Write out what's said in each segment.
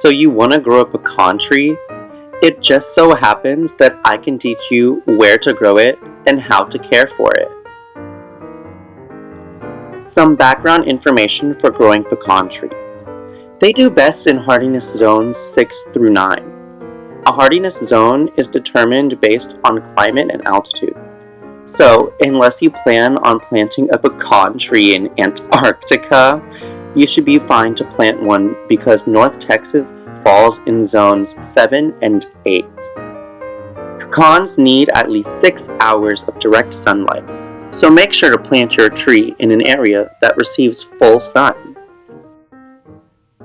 So you want to grow a pecan tree? It just so happens that I can teach you where to grow it and how to care for it. Some background information for growing pecan trees. They do best in hardiness zones 6 through 9. A hardiness zone is determined based on climate and altitude. So, unless you plan on planting a pecan tree in Antarctica, you should be fine to plant one because North Texas falls in zones 7 and 8. Pecans need at least 6 hours of direct sunlight, so make sure to plant your tree in an area that receives full sun.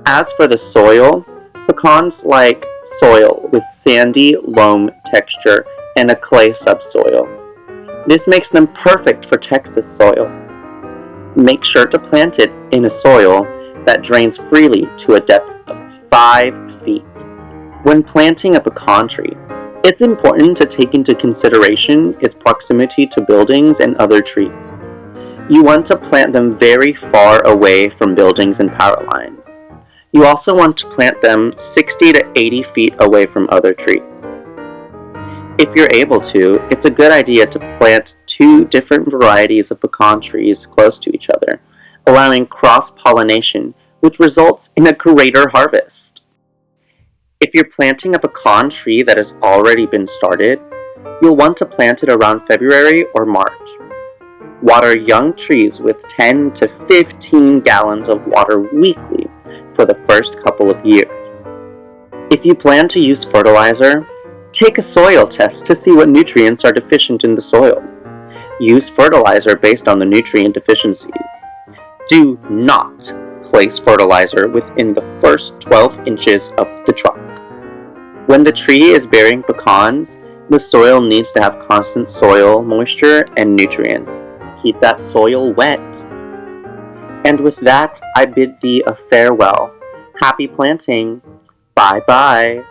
As for the soil, pecans like soil with sandy loam texture and a clay subsoil. This makes them perfect for Texas soil. Make sure to plant it in a soil that drains freely to a depth of 5 feet. When planting a pecan tree, it's important to take into consideration its proximity to buildings and other trees. You want to plant them very far away from buildings and power lines. You also want to plant them 60 to 80 feet away from other trees. If you're able to, it's a good idea to plant 2 different varieties of pecan trees close to each other, allowing cross-pollination, which results in a greater harvest. If you're planting a pecan tree that has already been started, you'll want to plant it around February or March. Water young trees with 10 to 15 gallons of water weekly for the first couple of years. If you plan to use fertilizer, take a soil test to see what nutrients are deficient in the soil. Use fertilizer based on the nutrient deficiencies. Do not place fertilizer within the first 12 inches of the trunk. When the tree is bearing pecans, the soil needs to have constant soil moisture and nutrients. Keep that soil wet. And with that, I bid thee a farewell. Happy planting. Bye-bye.